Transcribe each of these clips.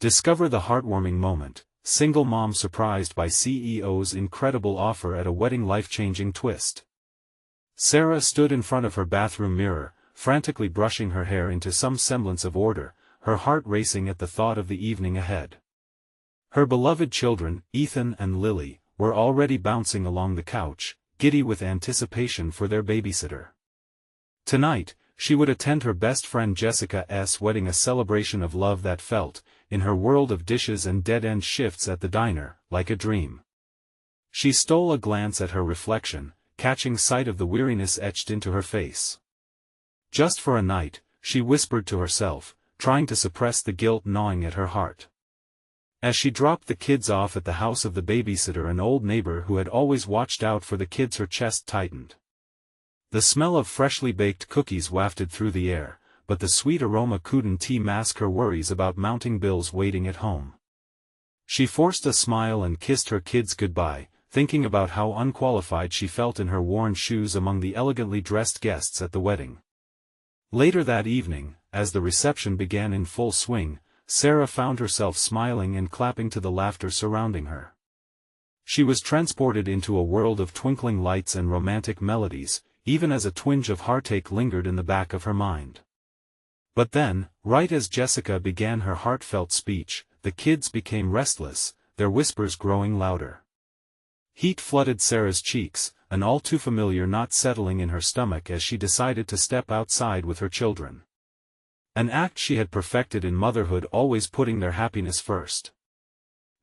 Discover the heartwarming moment, single mom surprised by CEO's incredible offer at a wedding, life-changing twist. Sarah stood in front of her bathroom mirror, frantically brushing her hair into some semblance of order, her heart racing at the thought of the evening ahead. Her beloved children, Ethan and Lily, were already bouncing along the couch, giddy with anticipation for their babysitter. Tonight, she would attend her best friend Jessica's wedding, a celebration of love that felt, in her world of dishes and dead-end shifts at the diner, like a dream. She stole a glance at her reflection, catching sight of the weariness etched into her face. Just for a night, she whispered to herself, trying to suppress the guilt gnawing at her heart. As she dropped the kids off at the house of the babysitter, an old neighbor who had always watched out for the kids, her chest tightened. The smell of freshly baked cookies wafted through the air, but the sweet aroma couldn't mask her worries about mounting bills waiting at home. She forced a smile and kissed her kids goodbye, thinking about how unqualified she felt in her worn shoes among the elegantly dressed guests at the wedding. Later that evening, as the reception began in full swing, Sarah found herself smiling and clapping to the laughter surrounding her. She was transported into a world of twinkling lights and romantic melodies, even as a twinge of heartache lingered in the back of her mind. But then, right as Jessica began her heartfelt speech, the kids became restless, their whispers growing louder. Heat flooded Sarah's cheeks, an all-too-familiar knot settling in her stomach as she decided to step outside with her children. An act she had perfected in motherhood, always putting their happiness first.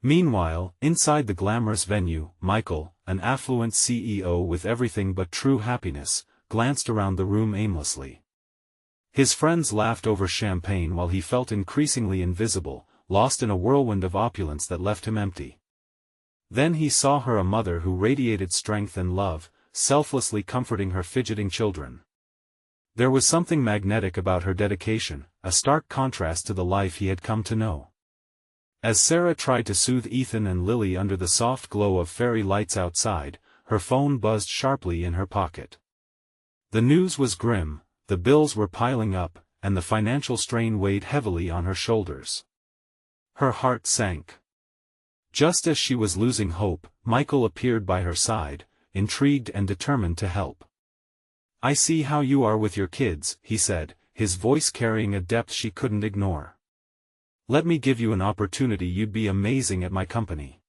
Meanwhile, inside the glamorous venue, Michael, an affluent CEO with everything but true happiness, glanced around the room aimlessly. His friends laughed over champagne while he felt increasingly invisible, lost in a whirlwind of opulence that left him empty. Then he saw her, a mother who radiated strength and love, selflessly comforting her fidgeting children. There was something magnetic about her dedication, a stark contrast to the life he had come to know. As Sarah tried to soothe Ethan and Lily under the soft glow of fairy lights outside, her phone buzzed sharply in her pocket. The news was grim, the bills were piling up, and the financial strain weighed heavily on her shoulders. Her heart sank. Just as she was losing hope, Michael appeared by her side, intrigued and determined to help. "I see how you are with your kids," he said, his voice carrying a depth she couldn't ignore. "Let me give you an opportunity. You'd be amazing at my company."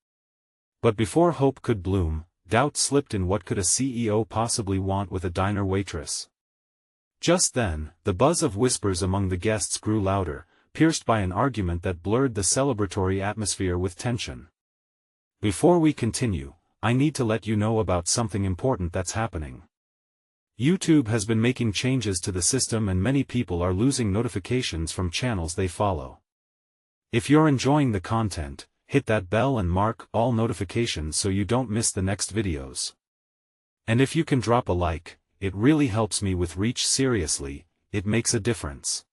But before hope could bloom, doubt slipped in. What could a CEO possibly want with a diner waitress? Just then, the buzz of whispers among the guests grew louder, pierced by an argument that blurred the celebratory atmosphere with tension. "Before we continue, I need to let you know about something important that's happening. YouTube has been making changes to the system and many people are losing notifications from channels they follow. If you're enjoying the content, hit that bell and mark all notifications so you don't miss the next videos. And if you can drop a like, it really helps me with reach. Seriously, it makes a difference.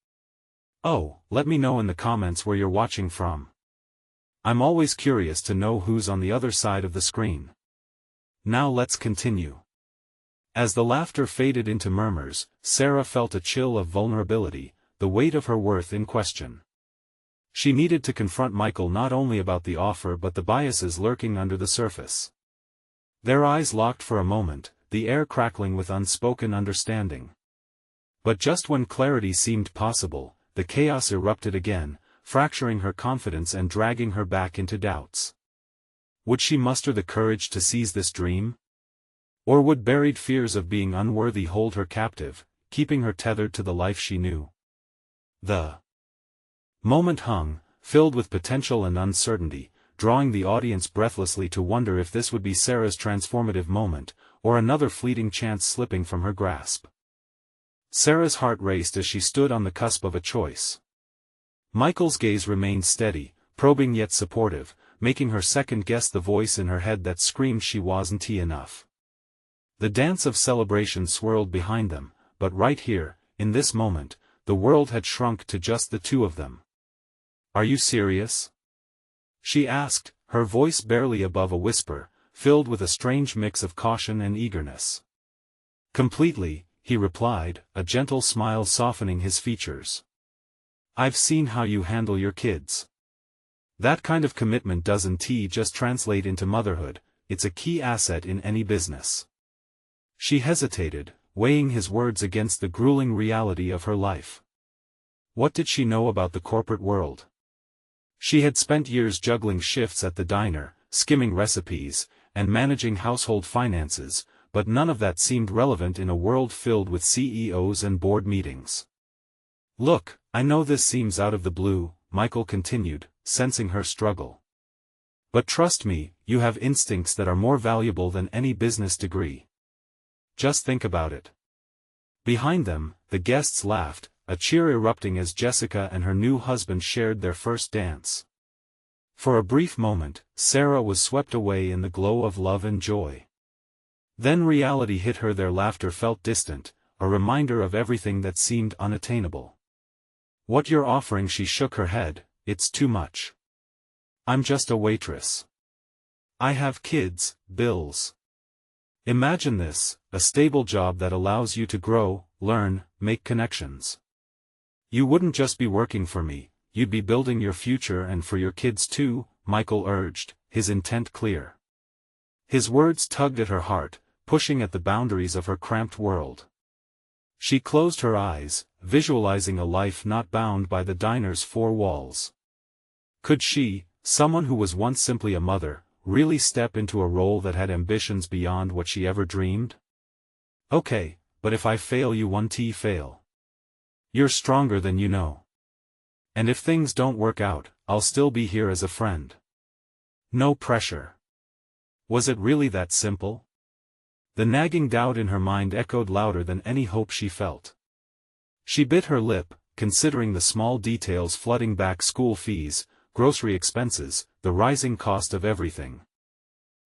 Oh, let me know in the comments where you're watching from. I'm always curious to know who's on the other side of the screen. Now let's continue." As the laughter faded into murmurs, Sarah felt a chill of vulnerability, the weight of her worth in question. She needed to confront Michael not only about the offer but the biases lurking under the surface. Their eyes locked for a moment, the air crackling with unspoken understanding. But just when clarity seemed possible, the chaos erupted again, fracturing her confidence and dragging her back into doubts. Would she muster the courage to seize this dream? Or would buried fears of being unworthy hold her captive, keeping her tethered to the life she knew? The moment hung, filled with potential and uncertainty, drawing the audience breathlessly to wonder if this would be Sarah's transformative moment, or another fleeting chance slipping from her grasp. Sarah's heart raced as she stood on the cusp of a choice. Michael's gaze remained steady, probing yet supportive, making her second-guess the voice in her head that screamed she wasn't enough. The dance of celebration swirled behind them, but right here, in this moment, the world had shrunk to just the two of them. "Are you serious?" she asked, her voice barely above a whisper, filled with a strange mix of caution and eagerness. "Completely," he replied, a gentle smile softening his features. "I've seen how you handle your kids. That kind of commitment doesn't just translate into motherhood, it's a key asset in any business. She hesitated, weighing his words against the grueling reality of her life. What did she know about the corporate world? She had spent years juggling shifts at the diner, skimming recipes, and managing household finances, but none of that seemed relevant in a world filled with CEOs and board meetings. Look, I know this seems out of the blue, Michael continued, sensing her struggle. But trust me, you have instincts that are more valuable than any business degree. Just think about it. Behind them, the guests laughed, a cheer erupting as Jessica and her new husband shared their first dance. For a brief moment, Sarah was swept away in the glow of love and joy. Then reality hit her. Their laughter felt distant, a reminder of everything that seemed unattainable. What you're offering? She shook her head. It's too much. I'm just a waitress. I have kids, bills. Imagine this, a stable job that allows you to grow, learn, make connections. You wouldn't just be working for me, you'd be building your future and for your kids too, Michael urged, his intent clear. His words tugged at her heart, pushing at the boundaries of her cramped world. She closed her eyes, visualizing a life not bound by the diner's four walls. Could she, someone who was once simply a mother, really step into a role that had ambitions beyond what she ever dreamed? Okay, but if I fail, you won't fail. You're stronger than you know. And if things don't work out, I'll still be here as a friend. No pressure. Was it really that simple? The nagging doubt in her mind echoed louder than any hope she felt. She bit her lip, considering the small details flooding back: school fees, grocery expenses, the rising cost of everything.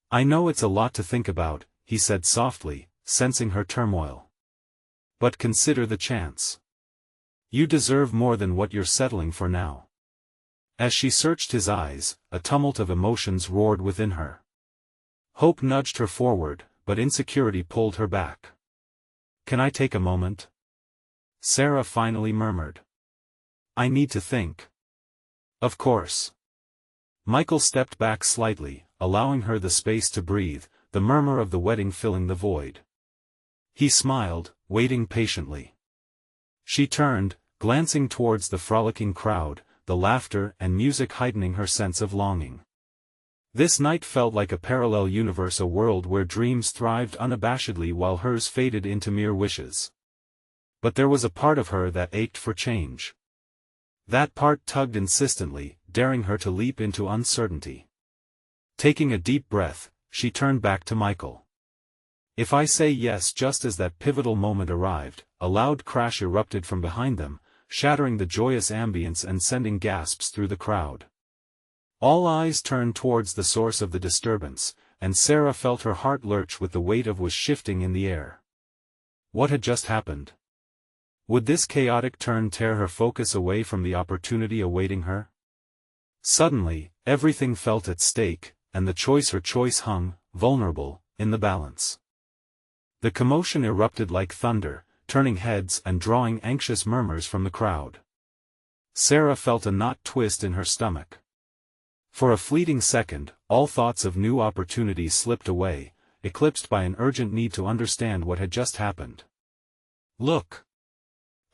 I know it's a lot to think about, he said softly, sensing her turmoil. But consider the chance. You deserve more than what you're settling for now. As she searched his eyes, a tumult of emotions roared within her. Hope nudged her forward, but insecurity pulled her back. Can I take a moment? Sarah finally murmured. I need to think. Of course. Michael stepped back slightly, allowing her the space to breathe, the murmur of the wedding filling the void. He smiled, waiting patiently. She turned, glancing towards the frolicking crowd, the laughter and music heightening her sense of longing. This night felt like a parallel universe, a world where dreams thrived unabashedly while hers faded into mere wishes. But there was a part of her that ached for change. That part tugged insistently, daring her to leap into uncertainty. Taking a deep breath, she turned back to Michael. If I say yes. Just as that pivotal moment arrived, a loud crash erupted from behind them, shattering the joyous ambience and sending gasps through the crowd. All eyes turned towards the source of the disturbance, and Sarah felt her heart lurch with the weight of was shifting in the air. What had just happened? Would this chaotic turn tear her focus away from the opportunity awaiting her? Suddenly, everything felt at stake, and her choice hung, vulnerable, in the balance. The commotion erupted like thunder, turning heads and drawing anxious murmurs from the crowd. Sarah felt a knot twist in her stomach. For a fleeting second, all thoughts of new opportunities slipped away, eclipsed by an urgent need to understand what had just happened. Look!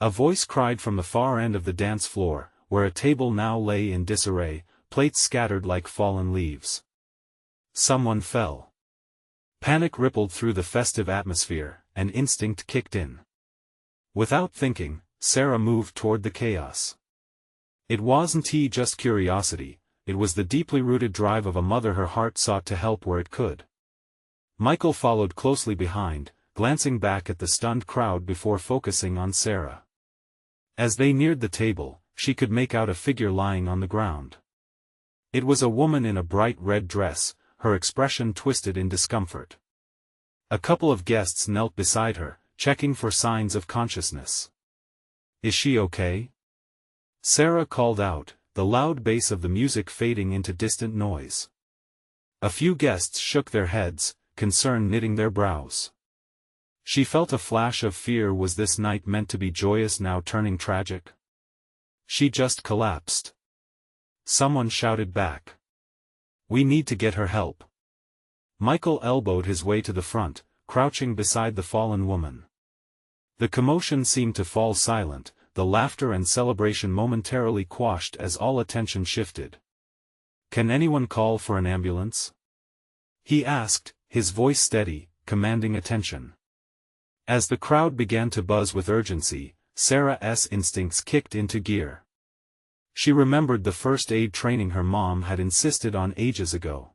A voice cried from the far end of the dance floor, where a table now lay in disarray, plates scattered like fallen leaves. Someone fell. Panic rippled through the festive atmosphere, and instinct kicked in. Without thinking, Sarah moved toward the chaos. It wasn't just curiosity, it was the deeply rooted drive of a mother. Her heart sought to help where it could. Michael followed closely behind, glancing back at the stunned crowd before focusing on Sarah. As they neared the table, she could make out a figure lying on the ground. It was a woman in a bright red dress, her expression twisted in discomfort. A couple of guests knelt beside her, checking for signs of consciousness. Is she okay? Sarah called out, the loud bass of the music fading into distant noise. A few guests shook their heads, concern knitting their brows. She felt a flash of fear. Was this night meant to be joyous, now turning tragic? She just collapsed. someone shouted back. "We need to get her help." Michael elbowed his way to the front, crouching beside the fallen woman. The commotion seemed to fall silent, the laughter and celebration momentarily quashed as all attention shifted. "Can anyone call for an ambulance?" he asked, his voice steady, commanding attention. As the crowd began to buzz with urgency, Sarah's instincts kicked into gear. She remembered the first aid training her mom had insisted on ages ago.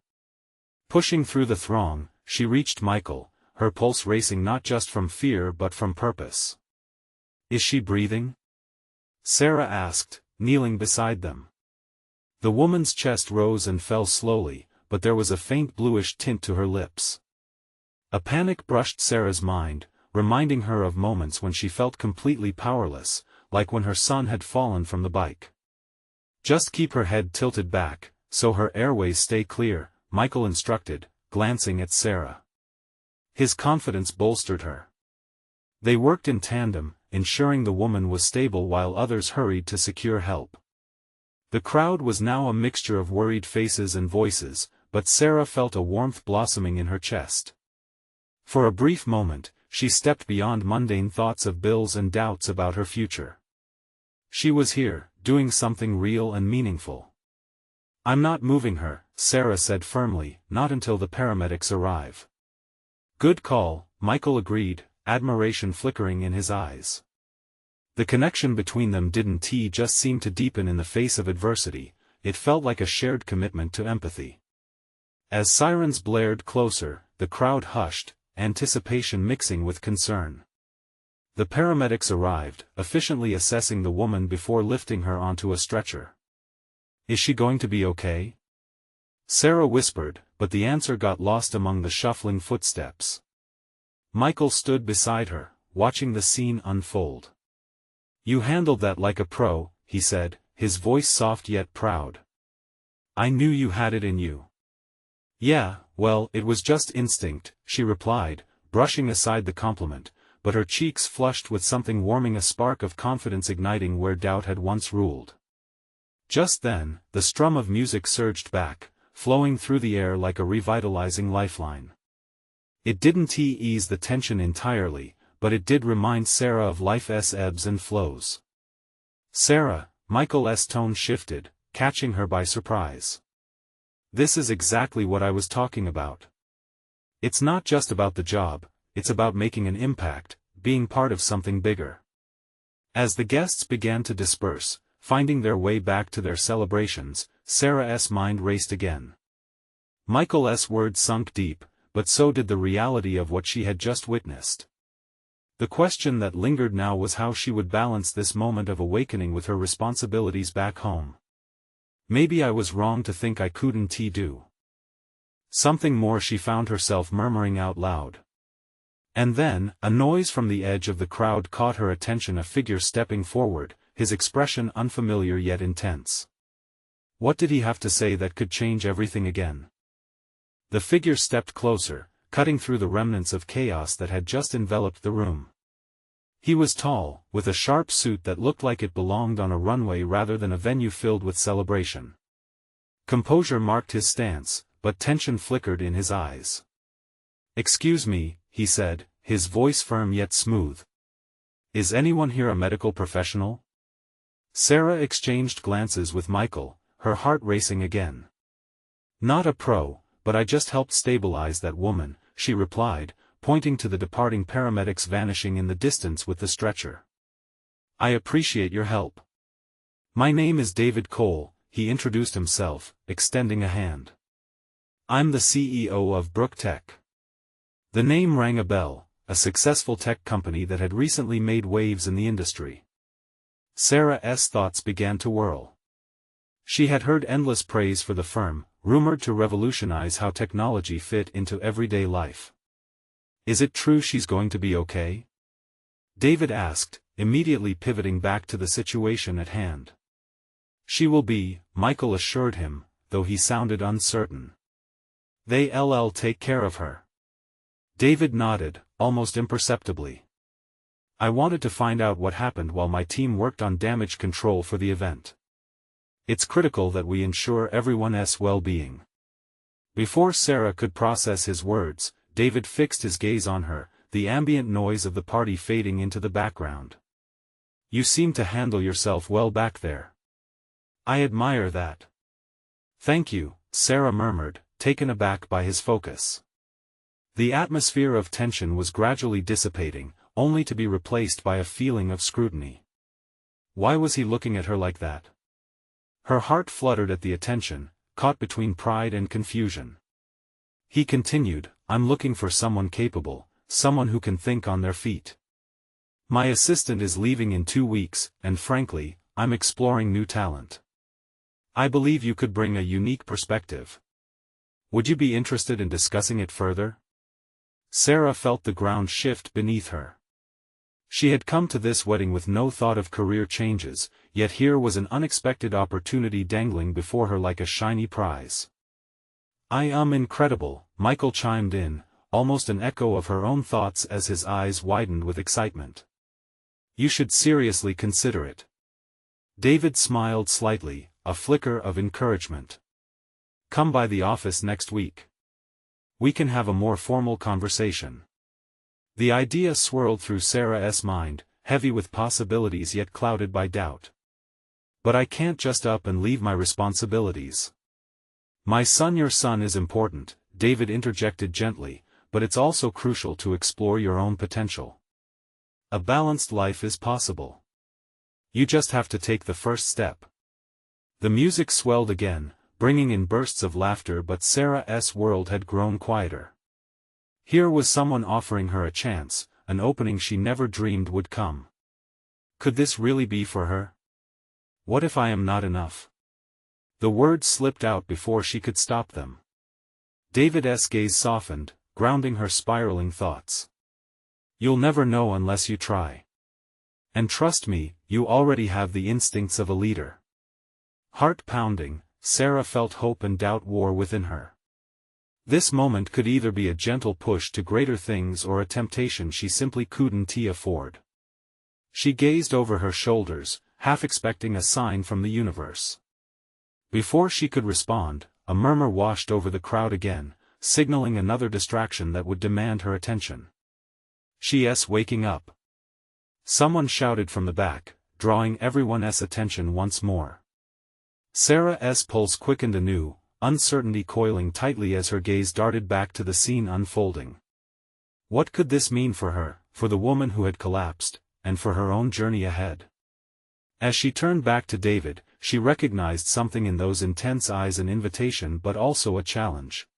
Pushing through the throng, she reached Michael, her pulse racing not just from fear but from purpose. "Is she breathing?" Sarah asked, kneeling beside them. The woman's chest rose and fell slowly, but there was a faint bluish tint to her lips. A panic brushed Sarah's mind, reminding her of moments when she felt completely powerless, like when her son had fallen from the bike. "Just keep her head tilted back, so her airways stay clear," Michael instructed, glancing at Sarah. His confidence bolstered her. They worked in tandem, ensuring the woman was stable while others hurried to secure help. The crowd was now a mixture of worried faces and voices, but Sarah felt a warmth blossoming in her chest. For a brief moment, she stepped beyond mundane thoughts of bills and doubts about her future. She was here, doing something real and meaningful. "I'm not moving her," Sarah said firmly, "not until the paramedics arrive." "Good call," Michael agreed, admiration flickering in his eyes. The connection between them didn't just seem to deepen in the face of adversity, it felt like a shared commitment to empathy. As sirens blared closer, the crowd hushed, anticipation mixing with concern. The paramedics arrived, efficiently assessing the woman before lifting her onto a stretcher. "Is she going to be okay?" Sarah whispered, but the answer got lost among the shuffling footsteps. Michael stood beside her, watching the scene unfold. "You handled that like a pro," he said, his voice soft yet proud. "I knew you had it in you." "Yeah, well, it was just instinct," she replied, brushing aside the compliment, but her cheeks flushed with something warming, a spark of confidence igniting where doubt had once ruled. Just then, the strum of music surged back, flowing through the air like a revitalizing lifeline. It didn't ease the tension entirely, but it did remind Sarah of life's ebbs and flows. "Sarah," Michael's tone shifted, catching her by surprise. "This is exactly what I was talking about. It's not just about the job, it's about making an impact, being part of something bigger." As the guests began to disperse, finding their way back to their celebrations, Sarah's mind raced again. Michael's words sunk deep, but so did the reality of what she had just witnessed. The question that lingered now was how she would balance this moment of awakening with her responsibilities back home. "Maybe I was wrong to think I couldn't do something more," she found herself murmuring out loud. And then, a noise from the edge of the crowd caught her attention, a figure stepping forward, his expression unfamiliar yet intense. What did he have to say that could change everything again? The figure stepped closer, cutting through the remnants of chaos that had just enveloped the room. He was tall, with a sharp suit that looked like it belonged on a runway rather than a venue filled with celebration. Composure marked his stance, but tension flickered in his eyes. "Excuse me," he said, his voice firm yet smooth. "Is anyone here a medical professional?" Sarah exchanged glances with Michael, her heart racing again. "Not a pro, but I just helped stabilize that woman," she replied, pointing to the departing paramedics vanishing in the distance with the stretcher. "I appreciate your help. My name is David Cole," he introduced himself, extending a hand. "I'm the CEO of Brook Tech." The name rang a bell, a successful tech company that had recently made waves in the industry. Sarah's thoughts began to whirl. She had heard endless praise for the firm, rumored to revolutionize how technology fit into everyday life. "Is it true she's going to be okay?" David asked, immediately pivoting back to the situation at hand. "She will be," Michael assured him, though he sounded uncertain. "They'll take care of her." David nodded, almost imperceptibly. "I wanted to find out what happened while my team worked on damage control for the event. It's critical that we ensure everyone's well-being. Before Sarah could process his words, David fixed his gaze on her, the ambient noise of the party fading into the background. You seem to handle yourself well back there. I admire that. Thank you, Sarah murmured, taken aback by his focus. The atmosphere of tension was gradually dissipating, only to be replaced by a feeling of scrutiny. Why was he looking at her like that? Her heart fluttered at the attention, caught between pride and confusion. He continued, I'm looking for someone capable, someone who can think on their feet. My assistant is leaving in 2 weeks, and frankly, I'm exploring new talent. I believe you could bring a unique perspective. Would you be interested in discussing it further? Sarah felt the ground shift beneath her. She had come to this wedding with no thought of career changes, yet here was an unexpected opportunity dangling before her like a shiny prize. I am incredible, Michael chimed in, almost an echo of her own thoughts as his eyes widened with excitement. You should seriously consider it. David smiled slightly, a flicker of encouragement. Come by the office next week. We can have a more formal conversation. The idea swirled through Sarah's mind, heavy with possibilities yet clouded by doubt. But I can't just up and leave my responsibilities. Your son is important, David interjected gently, but it's also crucial to explore your own potential. A balanced life is possible. You just have to take the first step. The music swelled again, bringing in bursts of laughter, but Sarah's world had grown quieter. Here was someone offering her a chance, an opening she never dreamed would come. Could this really be for her? What if I am not enough? The words slipped out before she could stop them. David's gaze softened, grounding her spiraling thoughts. You'll never know unless you try. And trust me, you already have the instincts of a leader. Heart pounding, Sarah felt hope and doubt war within her. This moment could either be a gentle push to greater things or a temptation she simply couldn't afford. She gazed over her shoulders, half expecting a sign from the universe. Before she could respond, a murmur washed over the crowd again, signaling another distraction that would demand her attention. She's waking up. Someone shouted from the back, drawing everyone's attention once more. Sarah's pulse quickened anew, uncertainty coiling tightly as her gaze darted back to the scene unfolding. What could this mean for her, for the woman who had collapsed, and for her own journey ahead? As she turned back to David, she recognized something in those intense eyes, an invitation but also a challenge.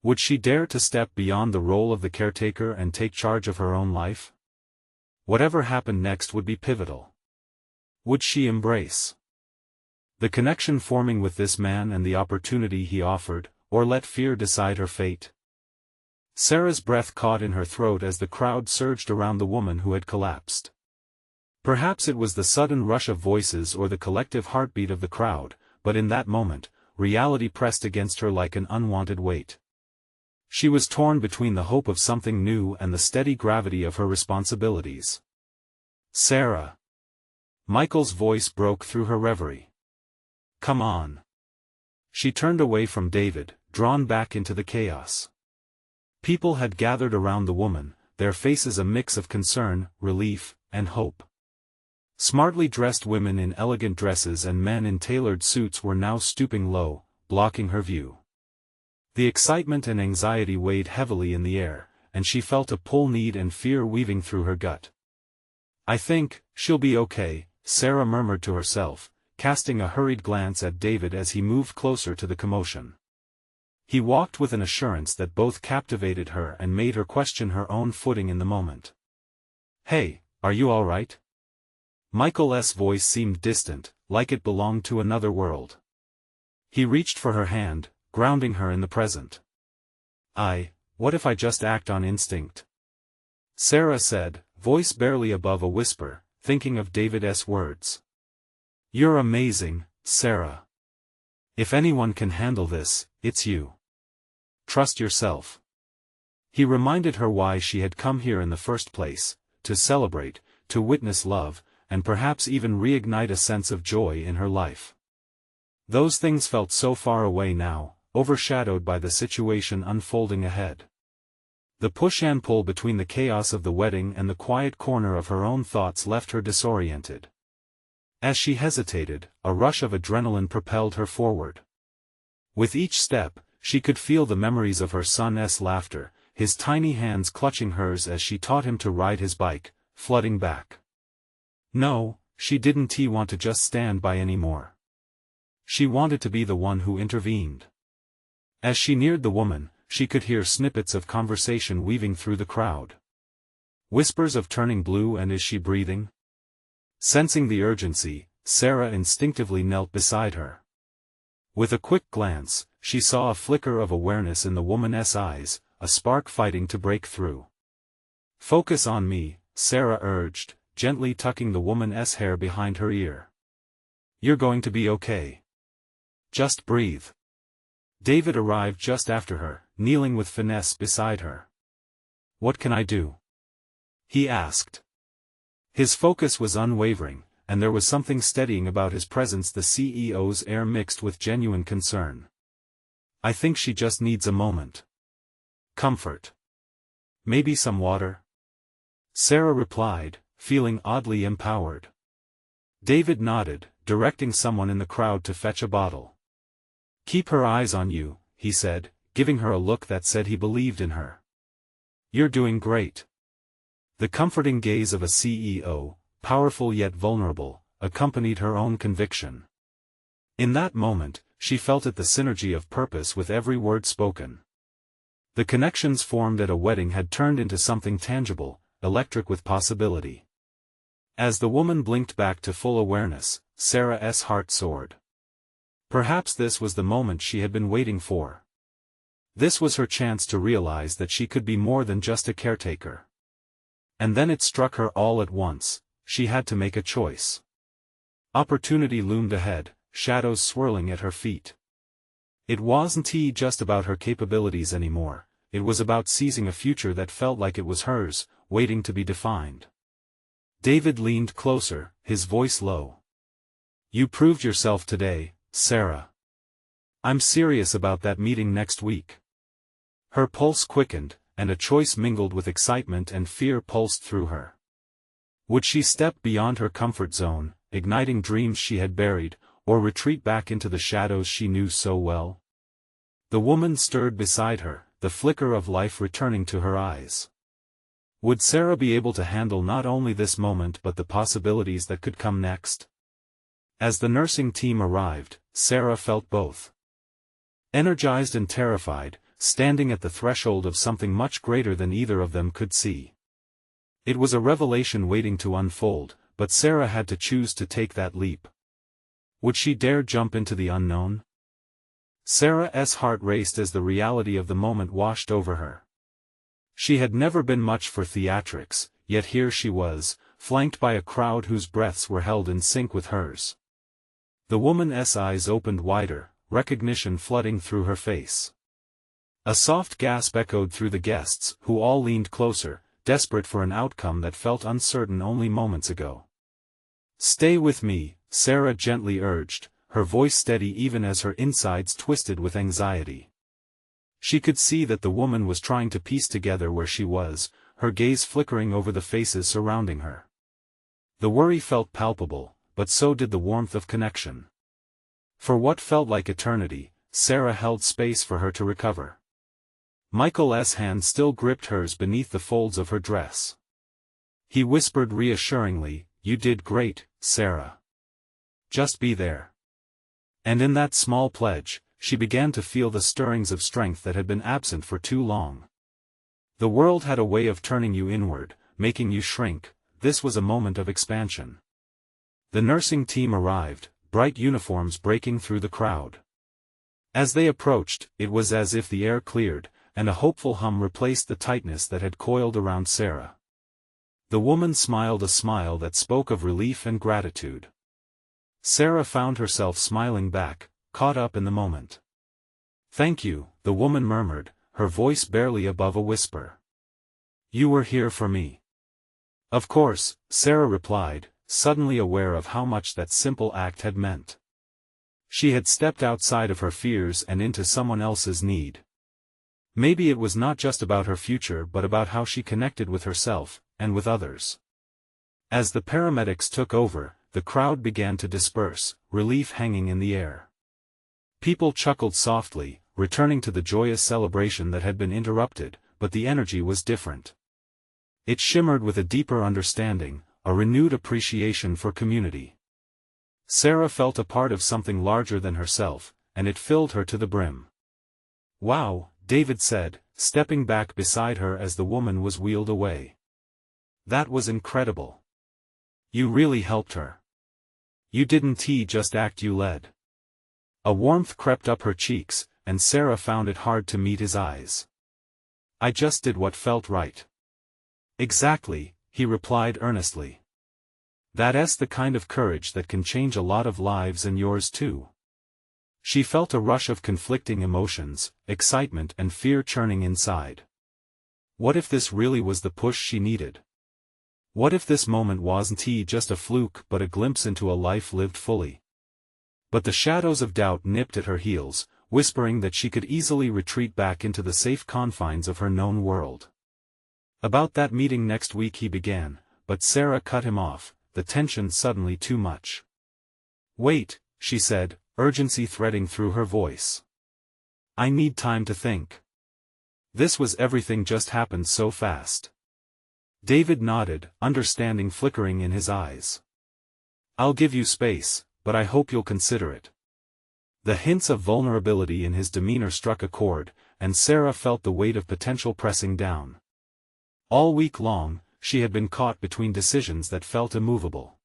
Would she dare to step beyond the role of the caretaker and take charge of her own life? Whatever happened next would be pivotal. Would she embrace the connection forming with this man and the opportunity he offered, or let fear decide her fate? Sarah's breath caught in her throat as the crowd surged around the woman who had collapsed. Perhaps it was the sudden rush of voices or the collective heartbeat of the crowd, but in that moment, reality pressed against her like an unwanted weight. She was torn between the hope of something new and the steady gravity of her responsibilities. Sarah. Michael's voice broke through her reverie. Come on. She turned away from David, drawn back into the chaos. People had gathered around the woman, their faces a mix of concern, relief, and hope. Smartly dressed women in elegant dresses and men in tailored suits were now stooping low, blocking her view. The excitement and anxiety weighed heavily in the air, and she felt a pull, need and fear weaving through her gut. I think she'll be okay, Sarah murmured to herself, casting a hurried glance at David as he moved closer to the commotion. He walked with an assurance that both captivated her and made her question her own footing in the moment. Hey, are you all right? Michael's voice seemed distant, like it belonged to another world. He reached for her hand, grounding her in the present. What if I just act on instinct? Sarah said, voice barely above a whisper, thinking of David's words. You're amazing, Sarah. If anyone can handle this, it's you. Trust yourself. He reminded her why she had come here in the first place, to celebrate, to witness love, and perhaps even reignite a sense of joy in her life. Those things felt so far away now, overshadowed by the situation unfolding ahead. The push and pull between the chaos of the wedding and the quiet corner of her own thoughts left her disoriented. As she hesitated, a rush of adrenaline propelled her forward. With each step, she could feel the memories of her son's laughter, his tiny hands clutching hers as she taught him to ride his bike, flooding back. No, she didn't want to just stand by anymore. She wanted to be the one who intervened. As she neared the woman, she could hear snippets of conversation weaving through the crowd. Whispers of turning blue and is she breathing? Sensing the urgency, Sarah instinctively knelt beside her. With a quick glance, she saw a flicker of awareness in the woman's eyes, a spark fighting to break through. Focus on me, Sarah urged, gently tucking the woman's hair behind her ear. You're going to be okay. Just breathe. David arrived just after her, kneeling with finesse beside her. What can I do? He asked. His focus was unwavering, and there was something steadying about his presence. The CEO's air mixed with genuine concern. I think she just needs a moment. Comfort. Maybe some water? Sarah replied, feeling oddly empowered. David nodded, directing someone in the crowd to fetch a bottle. Keep her eyes on you, he said, giving her a look that said he believed in her. You're doing great. The comforting gaze of a CEO, powerful yet vulnerable, accompanied her own conviction. In that moment, she felt it, the synergy of purpose with every word spoken. The connections formed at a wedding had turned into something tangible, electric with possibility. As the woman blinked back to full awareness, Sarah's heart soared. Perhaps this was the moment she had been waiting for. This was her chance to realize that she could be more than just a caretaker. And then it struck her all at once, she had to make a choice. Opportunity loomed ahead, shadows swirling at her feet. It wasn't just about her capabilities anymore, it was about seizing a future that felt like it was hers, waiting to be defined. David leaned closer, his voice low. You proved yourself today, Sarah. I'm serious about that meeting next week. Her pulse quickened, and a choice mingled with excitement and fear pulsed through her. Would she step beyond her comfort zone, igniting dreams she had buried, or retreat back into the shadows she knew so well? The woman stirred beside her, the flicker of life returning to her eyes. Would Sarah be able to handle not only this moment but the possibilities that could come next? As the nursing team arrived, Sarah felt both. Energized and terrified, standing at the threshold of something much greater than either of them could see. It was a revelation waiting to unfold, but Sarah had to choose to take that leap. Would she dare jump into the unknown? Sarah's heart raced as the reality of the moment washed over her. She had never been much for theatrics, yet here she was, flanked by a crowd whose breaths were held in sync with hers. The woman's eyes opened wider, recognition flooding through her face. A soft gasp echoed through the guests, who all leaned closer, desperate for an outcome that felt uncertain only moments ago. Stay with me, Sarah gently urged, her voice steady even as her insides twisted with anxiety. She could see that the woman was trying to piece together where she was, her gaze flickering over the faces surrounding her. The worry felt palpable, but so did the warmth of connection. For what felt like eternity, Sarah held space for her to recover. Michael's hand still gripped hers beneath the folds of her dress. He whispered reassuringly, "You did great, Sarah. Just be there." And in that small pledge, she began to feel the stirrings of strength that had been absent for too long. The world had a way of turning you inward, making you shrink. This was a moment of expansion. The nursing team arrived, bright uniforms breaking through the crowd. As they approached, it was as if the air cleared, and a hopeful hum replaced the tightness that had coiled around Sarah. The woman smiled a smile that spoke of relief and gratitude. Sarah found herself smiling back, caught up in the moment. "Thank you," the woman murmured, her voice barely above a whisper. "You were here for me." "Of course," Sarah replied, suddenly aware of how much that simple act had meant. She had stepped outside of her fears and into someone else's need. Maybe it was not just about her future but about how she connected with herself, and with others. As the paramedics took over, the crowd began to disperse, relief hanging in the air. People chuckled softly, returning to the joyous celebration that had been interrupted, but the energy was different. It shimmered with a deeper understanding, a renewed appreciation for community. Sarah felt a part of something larger than herself, and it filled her to the brim. "Wow," David said, stepping back beside her as the woman was wheeled away. "That was incredible. You really helped her. You didn't just act, you led." A warmth crept up her cheeks, and Sarah found it hard to meet his eyes. "I just did what felt right." "Exactly," he replied earnestly. "That's the kind of courage that can change a lot of lives, and yours too." She felt a rush of conflicting emotions, excitement and fear churning inside. What if this really was the push she needed? What if this moment wasn't just a fluke but a glimpse into a life lived fully? But the shadows of doubt nipped at her heels, whispering that she could easily retreat back into the safe confines of her known world. "About that meeting next week," he began, but Sarah cut him off, the tension suddenly too much. "Wait," she said, urgency threading through her voice. "I need time to think. This was everything just happened so fast." David nodded, understanding flickering in his eyes. "I'll give you space, but I hope you'll consider it." The hints of vulnerability in his demeanor struck a chord, and Sarah felt the weight of potential pressing down. All week long, she had been caught between decisions that felt immovable.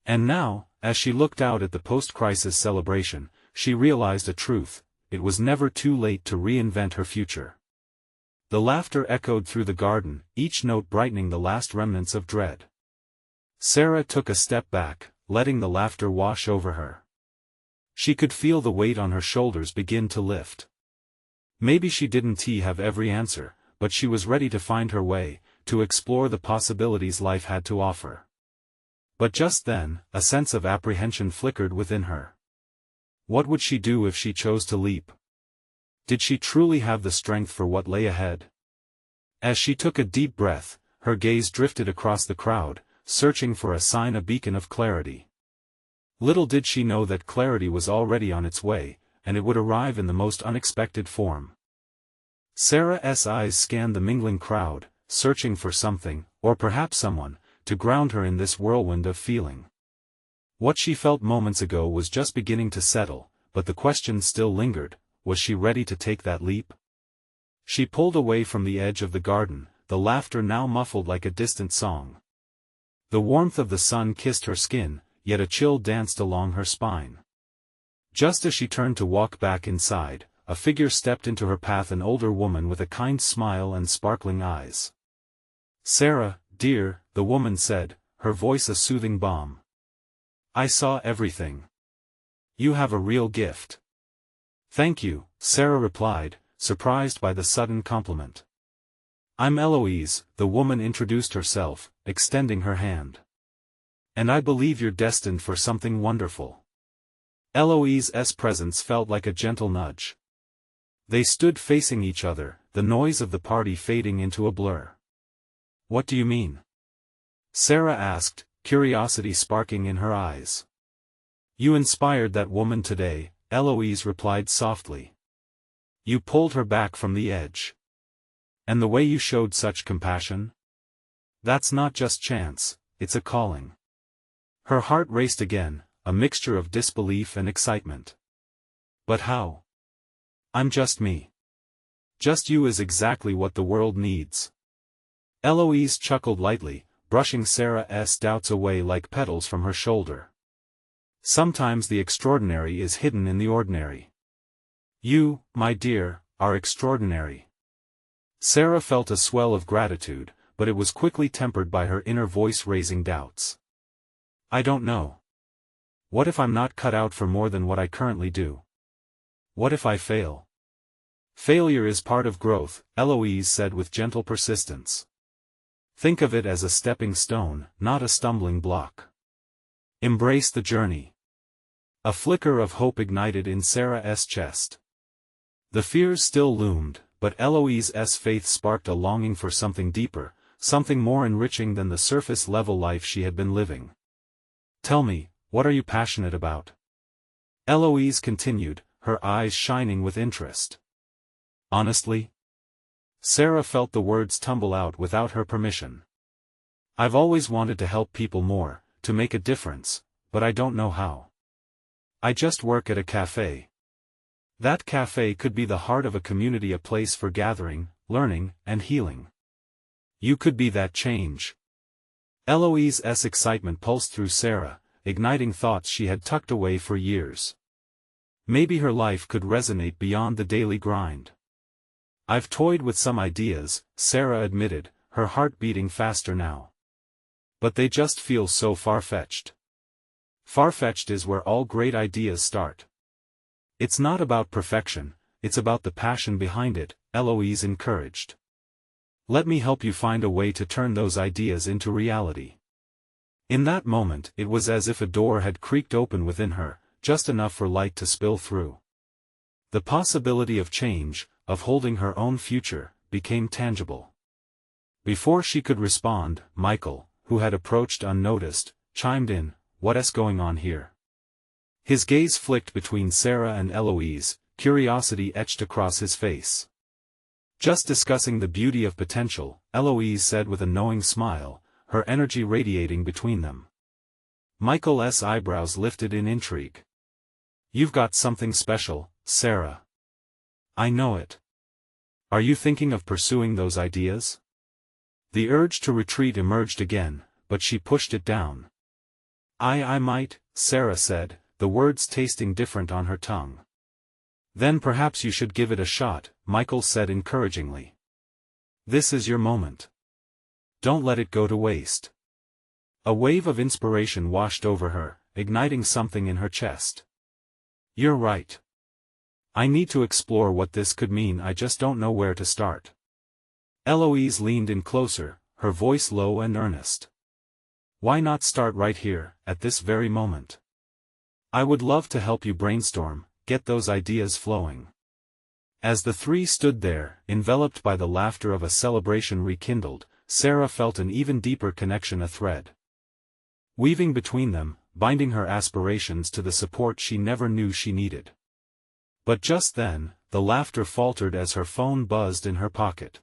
And now, as she looked out at the post-crisis celebration, she realized a truth: it was never too late to reinvent her future. The laughter echoed through the garden, each note brightening the last remnants of dread. Sarah took a step back, letting the laughter wash over her. She could feel the weight on her shoulders begin to lift. Maybe she didn't have every answer, but she was ready to find her way, to explore the possibilities life had to offer. But just then, a sense of apprehension flickered within her. What would she do if she chose to leap? Did she truly have the strength for what lay ahead? As she took a deep breath, her gaze drifted across the crowd, searching for a sign, a beacon of clarity. Little did she know that clarity was already on its way, and it would arrive in the most unexpected form. Sarah's eyes scanned the mingling crowd, searching for something, or perhaps someone, to ground her in this whirlwind of feeling. What she felt moments ago was just beginning to settle, but the question still lingered: was she ready to take that leap? She pulled away from the edge of the garden, the laughter now muffled like a distant song. The warmth of the sun kissed her skin, yet a chill danced along her spine. Just as she turned to walk back inside, a figure stepped into her path, an older woman with a kind smile and sparkling eyes. "Sarah, dear," the woman said, her voice a soothing balm. "I saw everything. You have a real gift." "Thank you," Sarah replied, surprised by the sudden compliment. "I'm Eloise," the woman introduced herself, extending her hand. "And I believe you're destined for something wonderful." Eloise's presence felt like a gentle nudge. They stood facing each other, the noise of the party fading into a blur. "What do you mean?" Sarah asked, curiosity sparking in her eyes. "You inspired that woman today," Eloise replied softly. "You pulled her back from the edge. And the way you showed such compassion? That's not just chance, it's a calling." Her heart raced again, a mixture of disbelief and excitement. "But how? I'm just me. Just you is exactly what the world needs." Eloise chuckled lightly, brushing Sarah's doubts away like petals from her shoulder. "Sometimes the extraordinary is hidden in the ordinary. You, my dear, are extraordinary." Sarah felt a swell of gratitude, but it was quickly tempered by her inner voice raising doubts. "I don't know. What if I'm not cut out for more than what I currently do? What if I fail?" "Failure is part of growth," Eloise said with gentle persistence. "Think of it as a stepping stone, not a stumbling block. Embrace the journey. A flicker of hope ignited in Sarah's chest. The fears still loomed, but Eloise's faith sparked a longing for something deeper, something more enriching than the surface-level life she had been living. "Tell me, what are you passionate about?" Eloise continued, her eyes shining with interest. "Honestly?" Sarah felt the words tumble out without her permission. "I've always wanted to help people more, to make a difference, but I don't know how. I just work at a cafe. That cafe could be the heart of a community, a place for gathering, learning, and healing. You could be that change." Eloise's excitement pulsed through Sarah, igniting thoughts she had tucked away for years. Maybe her life could resonate beyond the daily grind. "I've toyed with some ideas," Sarah admitted, her heart beating faster now. "But they just feel so far-fetched." "Far-fetched is where all great ideas start. It's not about perfection, it's about the passion behind it," Eloise encouraged. "Let me help you find a way to turn those ideas into reality." In that moment it was as if a door had creaked open within her, just enough for light to spill through. The possibility of change, of holding her own future, became tangible. Before she could respond, Michael, who had approached unnoticed, chimed in, "What's going on here?" His gaze flicked between Sarah and Eloise, curiosity etched across his face. "Just discussing the beauty of potential," Eloise said with a knowing smile, her energy radiating between them. Michael's eyebrows lifted in intrigue. "You've got something special, Sarah. I know it. Are you thinking of pursuing those ideas?" The urge to retreat emerged again, but she pushed it down. I might," Sarah said, the words tasting different on her tongue. "Then perhaps you should give it a shot," Michael said encouragingly. "This is your moment. Don't let it go to waste." A wave of inspiration washed over her, igniting something in her chest. "You're right. I need to explore what this could mean, I just don't know where to start." Eloise leaned in closer, her voice low and earnest. "Why not start right here, at this very moment? I would love to help you brainstorm, get those ideas flowing." As the three stood there, enveloped by the laughter of a celebration rekindled, Sarah felt an even deeper connection, a thread weaving between them, binding her aspirations to the support she never knew she needed. But just then, the laughter faltered as her phone buzzed in her pocket.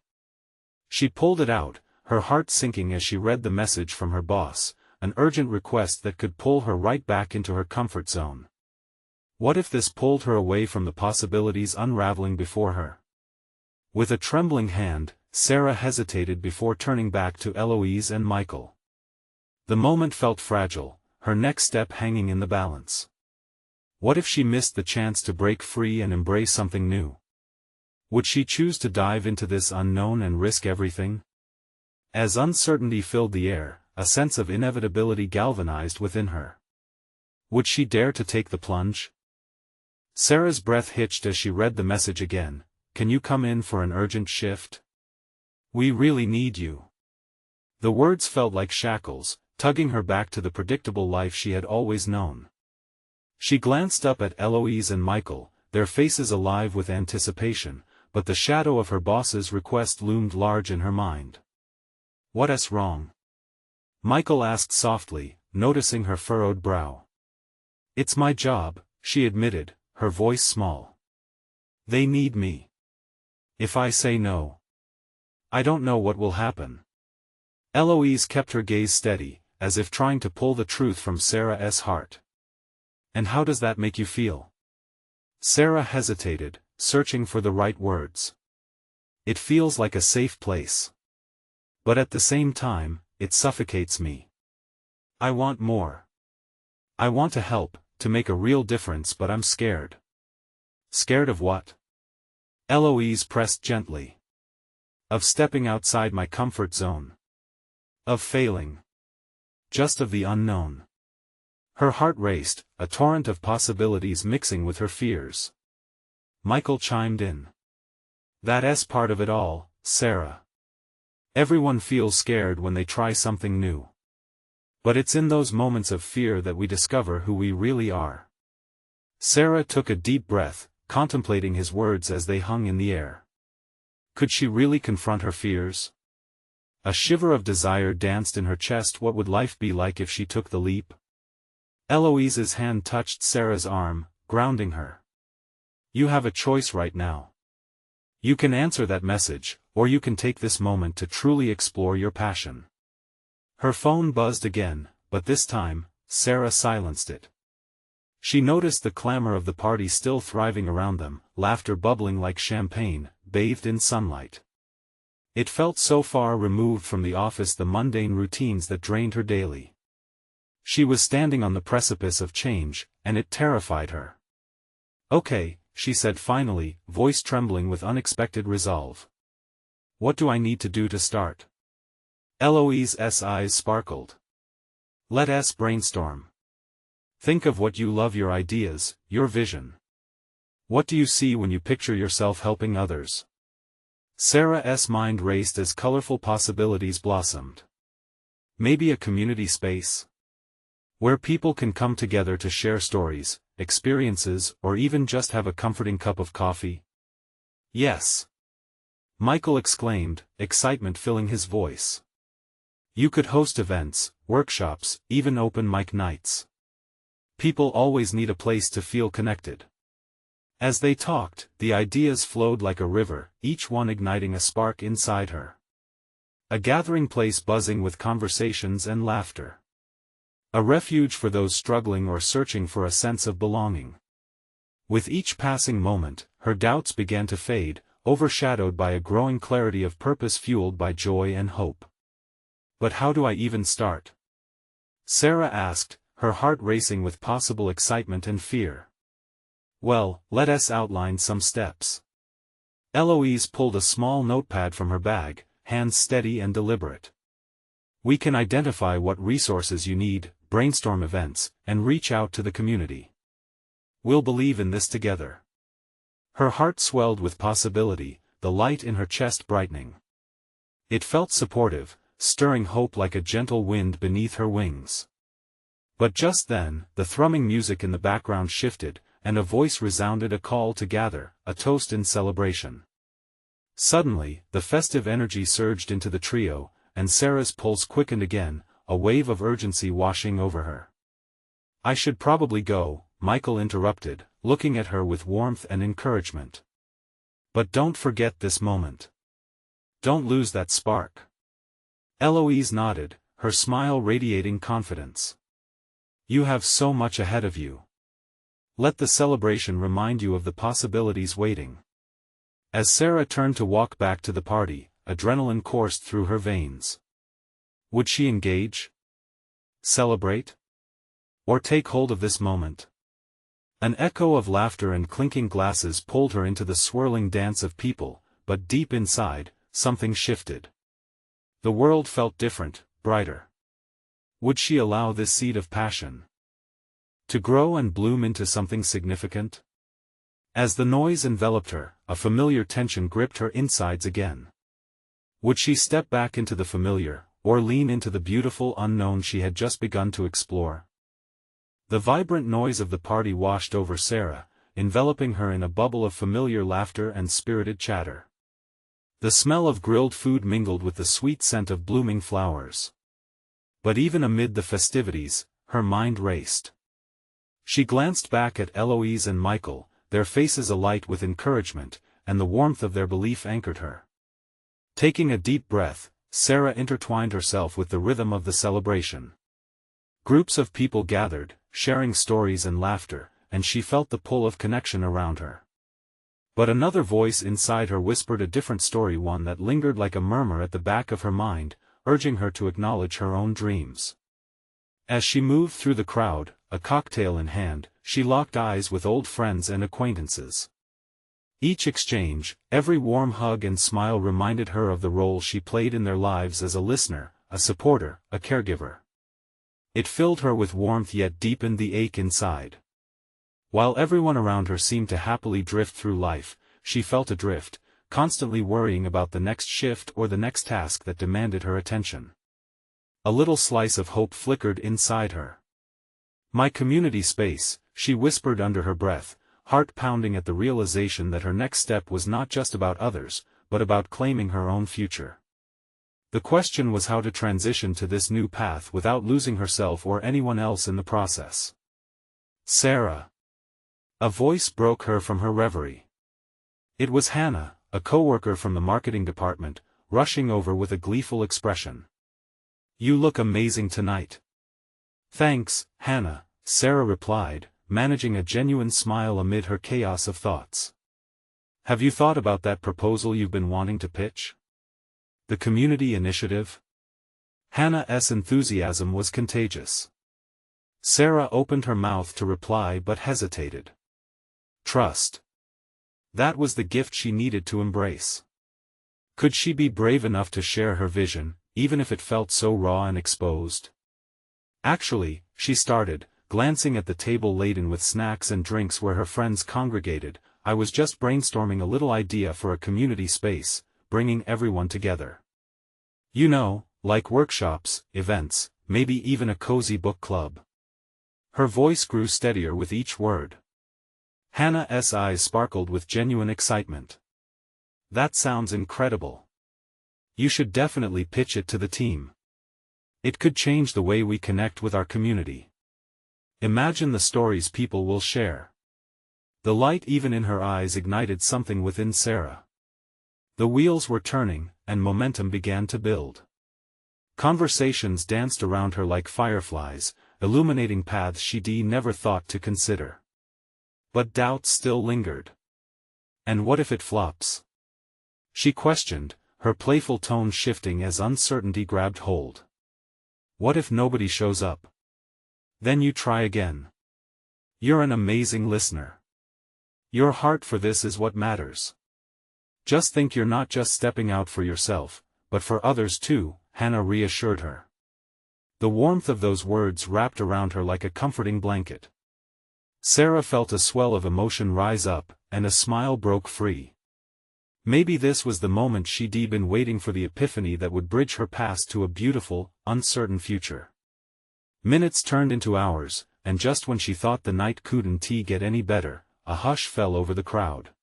She pulled it out, her heart sinking as she read the message from her boss, an urgent request that could pull her right back into her comfort zone. What if this pulled her away from the possibilities unraveling before her? With a trembling hand, Sarah hesitated before turning back to Eloise and Michael. The moment felt fragile, her next step hanging in the balance. What if she missed the chance to break free and embrace something new? Would she choose to dive into this unknown and risk everything? As uncertainty filled the air, a sense of inevitability galvanized within her. Would she dare to take the plunge? Sarah's breath hitched as she read the message again. "Can you come in for an urgent shift? We really need you." The words felt like shackles, tugging her back to the predictable life she had always known. She glanced up at Eloise and Michael, their faces alive with anticipation, but the shadow of her boss's request loomed large in her mind. "What's wrong?" Michael asked softly, noticing her furrowed brow. "It's my job," she admitted, her voice small. "They need me. If I say no, I don't know what will happen." Eloise kept her gaze steady, as if trying to pull the truth from Sarah's heart. "And how does that make you feel?" Sarah hesitated, searching for the right words. "It feels like a safe place. But at the same time, it suffocates me. I want more. I want to help, to make a real difference, but I'm scared." "Scared of what?" Eloise pressed gently. "Of stepping outside my comfort zone. Of failing. Just of the unknown." Her heart raced, a torrent of possibilities mixing with her fears. Michael chimed in. "That's part of it all, Sarah. Everyone feels scared when they try something new. But it's in those moments of fear that we discover who we really are." Sarah took a deep breath, contemplating his words as they hung in the air. Could she really confront her fears? A shiver of desire danced in her chest. What would life be like if she took the leap? Eloise's hand touched Sarah's arm, grounding her. You have a choice right now. You can answer that message, or you can take this moment to truly explore your passion. Her phone buzzed again, but this time, Sarah silenced it. She noticed the clamor of the party still thriving around them, laughter bubbling like champagne, bathed in sunlight. It felt so far removed from the office, the mundane routines that drained her daily. She was standing on the precipice of change, and it terrified her. Okay, she said finally, voice trembling with unexpected resolve. What do I need to do to start? Eloise's eyes sparkled. Let us brainstorm. Think of what you love, your ideas, your vision. What do you see when you picture yourself helping others? Sarah's mind raced as colorful possibilities blossomed. Maybe a community space? Where people can come together to share stories, experiences, or even just have a comforting cup of coffee? Yes! Michael exclaimed, excitement filling his voice. You could host events, workshops, even open mic nights. People always need a place to feel connected. As they talked, the ideas flowed like a river, each one igniting a spark inside her. A gathering place buzzing with conversations and laughter. A refuge for those struggling or searching for a sense of belonging. With each passing moment, her doubts began to fade, overshadowed by a growing clarity of purpose fueled by joy and hope. But how do I even start? Sarah asked, her heart racing with possible excitement and fear. Well, let us outline some steps. Eloise pulled a small notepad from her bag, hands steady and deliberate. We can identify what resources you need, brainstorm events, and reach out to the community. We'll believe in this together. Her heart swelled with possibility, the light in her chest brightening. It felt supportive, stirring hope like a gentle wind beneath her wings. But just then, the thrumming music in the background shifted, and a voice resounded, a call to gather, a toast in celebration. Suddenly, the festive energy surged into the trio, and Sarah's pulse quickened again, a wave of urgency washing over her. I should probably go, Michael interrupted, looking at her with warmth and encouragement. But don't forget this moment. Don't lose that spark. Eloise nodded, her smile radiating confidence. You have so much ahead of you. Let the celebration remind you of the possibilities waiting. As Sarah turned to walk back to the party, adrenaline coursed through her veins. Would she engage? Celebrate? Or take hold of this moment? An echo of laughter and clinking glasses pulled her into the swirling dance of people, but deep inside, something shifted. The world felt different, brighter. Would she allow this seed of passion to grow and bloom into something significant? As the noise enveloped her, a familiar tension gripped her insides again. Would she step back into the familiar, or lean into the beautiful unknown she had just begun to explore? The vibrant noise of the party washed over Sarah, enveloping her in a bubble of familiar laughter and spirited chatter. The smell of grilled food mingled with the sweet scent of blooming flowers. But even amid the festivities, her mind raced. She glanced back at Eloise and Michael, their faces alight with encouragement, and the warmth of their belief anchored her. Taking a deep breath, Sarah intertwined herself with the rhythm of the celebration. Groups of people gathered, sharing stories and laughter, and she felt the pull of connection around her. But another voice inside her whispered a different story, one that lingered like a murmur at the back of her mind, urging her to acknowledge her own dreams. As she moved through the crowd, a cocktail in hand, she locked eyes with old friends and acquaintances. Each exchange, every warm hug and smile reminded her of the role she played in their lives as a listener, a supporter, a caregiver. It filled her with warmth yet deepened the ache inside. While everyone around her seemed to happily drift through life, she felt adrift, constantly worrying about the next shift or the next task that demanded her attention. A little slice of hope flickered inside her. My community space, she whispered under her breath, heart pounding at the realization that her next step was not just about others, but about claiming her own future. The question was how to transition to this new path without losing herself or anyone else in the process. Sarah. A voice broke her from her reverie. It was Hannah, a coworker from the marketing department, rushing over with a gleeful expression. "You look amazing tonight." "Thanks, Hannah," Sarah replied, managing a genuine smile amid her chaos of thoughts. "Have you thought about that proposal you've been wanting to pitch? The community initiative?" Hannah's enthusiasm was contagious. Sarah opened her mouth to reply but hesitated. Trust. That was the gift she needed to embrace. Could she be brave enough to share her vision, even if it felt so raw and exposed? "Actually," she started, glancing at the table laden with snacks and drinks where her friends congregated, "I was just brainstorming a little idea for a community space, bringing everyone together. You know, like workshops, events, maybe even a cozy book club." Her voice grew steadier with each word. Hannah's eyes sparkled with genuine excitement. "That sounds incredible. You should definitely pitch it to the team. It could change the way we connect with our community. Imagine the stories people will share." The light even in her eyes ignited something within Sarah. The wheels were turning, and momentum began to build. Conversations danced around her like fireflies, illuminating paths she'd never thought to consider. But doubts still lingered. "And what if it flops?" she questioned, her playful tone shifting as uncertainty grabbed hold. "What if nobody shows up?" "Then you try again. You're an amazing listener. Your heart for this is what matters. Just think you're not just stepping out for yourself, but for others too," Hannah reassured her. The warmth of those words wrapped around her like a comforting blanket. Sarah felt a swell of emotion rise up, and a smile broke free. Maybe this was the moment she'd been waiting for, the epiphany that would bridge her past to a beautiful, uncertain future. Minutes turned into hours, and just when she thought the night couldn't get any better, a hush fell over the crowd.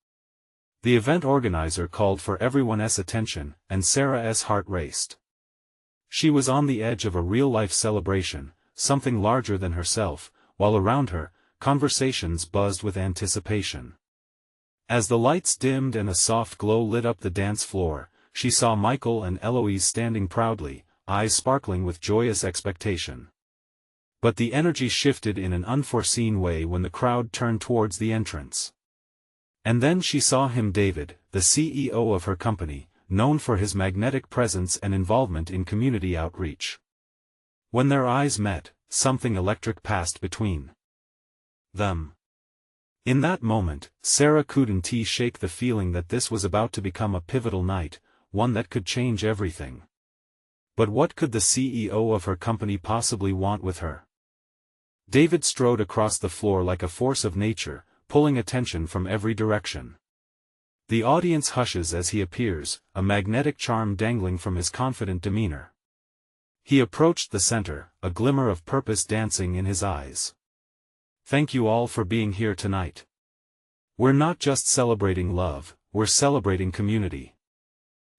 The event organizer called for everyone's attention, and Sarah's heart raced. She was on the edge of a real-life celebration, something larger than herself, while around her, conversations buzzed with anticipation. As the lights dimmed and a soft glow lit up the dance floor, she saw Michael and Eloise standing proudly, eyes sparkling with joyous expectation. But the energy shifted in an unforeseen way when the crowd turned towards the entrance. And then she saw him, David, the CEO of her company, known for his magnetic presence and involvement in community outreach. When their eyes met, something electric passed between them. In that moment, Sarah couldn't shake the feeling that this was about to become a pivotal night, one that could change everything. But what could the CEO of her company possibly want with her? David strode across the floor like a force of nature, pulling attention from every direction. The audience hushes as he appears, a magnetic charm dangling from his confident demeanor. He approached the center, a glimmer of purpose dancing in his eyes. "Thank you all for being here tonight. We're not just celebrating love, we're celebrating community."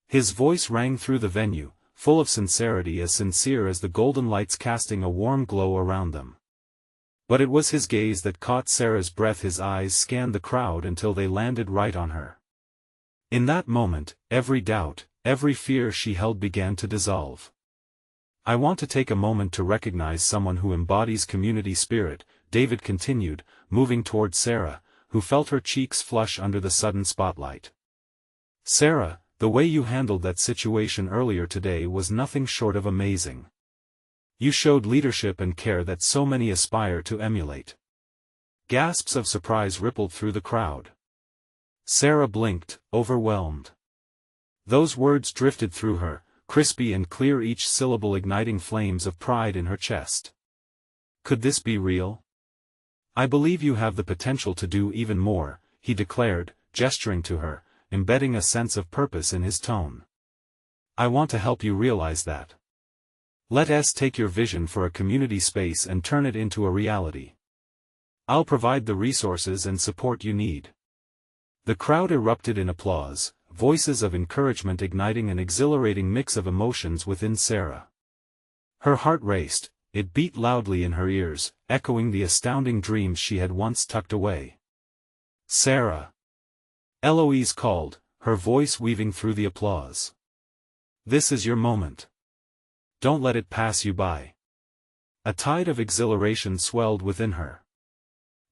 His voice rang through the venue, full of sincerity, as sincere as the golden lights casting a warm glow around them. But it was his gaze that caught Sarah's breath. His eyes scanned the crowd until they landed right on her. In that moment, every doubt, every fear she held began to dissolve. "I want to take a moment to recognize someone who embodies community spirit," David continued, moving towards Sarah, who felt her cheeks flush under the sudden spotlight. "Sarah, the way you handled that situation earlier today was nothing short of amazing. You showed leadership and care that so many aspire to emulate." Gasps of surprise rippled through the crowd. Sarah blinked, overwhelmed. Those words drifted through her, crispy and clear, each syllable igniting flames of pride in her chest. Could this be real? "I believe you have the potential to do even more," he declared, gesturing to her, embedding a sense of purpose in his tone. "I want to help you realize that. Let us take your vision for a community space and turn it into a reality." I'll provide the resources and support you need." The crowd erupted in applause, voices of encouragement igniting an exhilarating mix of emotions within Sarah. Her heart raced, it beat loudly in her ears, echoing the astounding dreams she had once tucked away. "Sarah!" Eloise called, her voice weaving through the applause. "This is your moment. Don't let it pass you by." A tide of exhilaration swelled within her.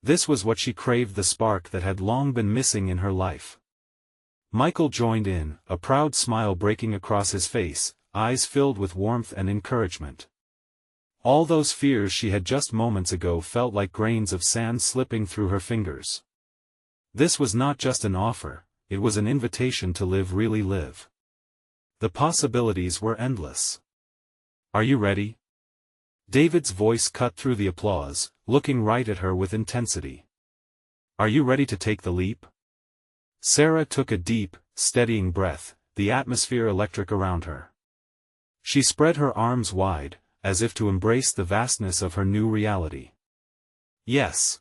This was what she craved, the spark that had long been missing in her life. Michael joined in, a proud smile breaking across his face, eyes filled with warmth and encouragement. All those fears she had just moments ago felt like grains of sand slipping through her fingers. This was not just an offer, it was an invitation to really live. The possibilities were endless. "Are you ready?" David's voice cut through the applause, looking right at her with intensity. "Are you ready to take the leap?" Sarah took a deep, steadying breath, the atmosphere electric around her. She spread her arms wide, as if to embrace the vastness of her new reality. "Yes.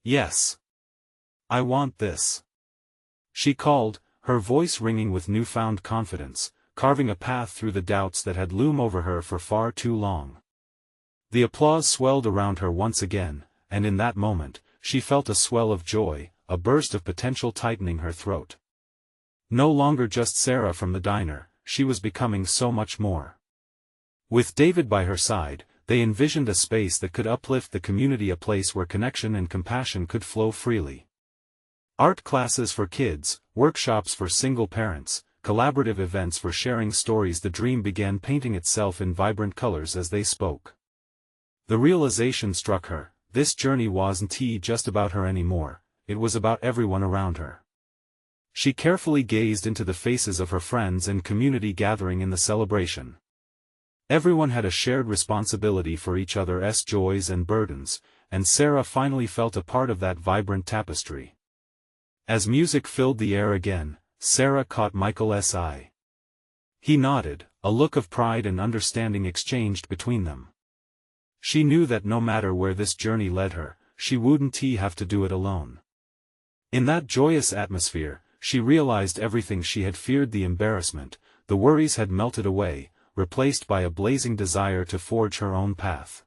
Yes. I want this," she called, her voice ringing with newfound confidence, carving a path through the doubts that had loomed over her for far too long. The applause swelled around her once again, and in that moment, she felt a swell of joy, a burst of potential tightening her throat. No longer just Sarah from the diner, she was becoming so much more. With David by her side, they envisioned a space that could uplift the community, a place where connection and compassion could flow freely. Art classes for kids, workshops for single parents, collaborative events for sharing stories. The dream began painting itself in vibrant colors as they spoke. The realization struck her, this journey wasn't just about her anymore, it was about everyone around her. She carefully gazed into the faces of her friends and community gathering in the celebration. Everyone had a shared responsibility for each other's joys and burdens, and Sarah finally felt a part of that vibrant tapestry. As music filled the air again, Sarah caught Michael's eye. He nodded, a look of pride and understanding exchanged between them. She knew that no matter where this journey led her, she wouldn't have to do it alone. In that joyous atmosphere, she realized everything she had feared. The embarrassment, the worries had melted away, replaced by a blazing desire to forge her own path.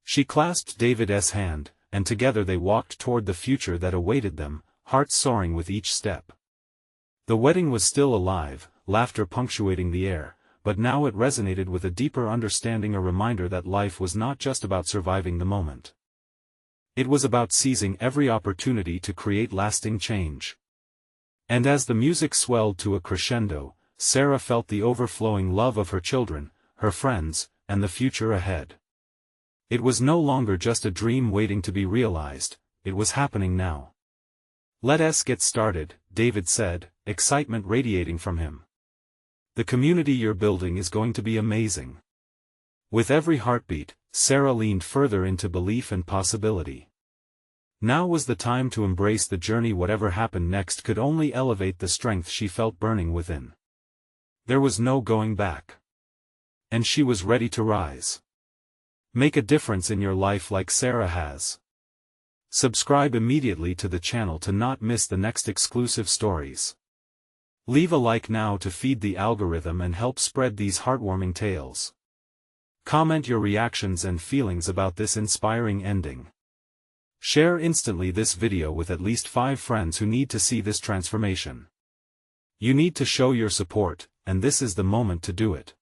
She clasped David's hand, and together they walked toward the future that awaited them, hearts soaring with each step. The wedding was still alive, laughter punctuating the air, but now it resonated with a deeper understanding, a reminder that life was not just about surviving the moment. It was about seizing every opportunity to create lasting change. And as the music swelled to a crescendo, Sarah felt the overflowing love of her children, her friends, and the future ahead. It was no longer just a dream waiting to be realized, it was happening now. "Let's get started," David said, excitement radiating from him. "The community you're building is going to be amazing." With every heartbeat, Sarah leaned further into belief and possibility. Now was the time to embrace the journey. Whatever happened next could only elevate the strength she felt burning within. There was no going back. And she was ready to rise. Make a difference in your life like Sarah has. Subscribe immediately to the channel to not miss the next exclusive stories. Leave a like now to feed the algorithm and help spread these heartwarming tales. Comment your reactions and feelings about this inspiring ending. Share instantly this video with at least 5 friends who need to see this transformation. You need to show your support, and this is the moment to do it.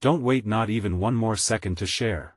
Don't wait not even one more second to share.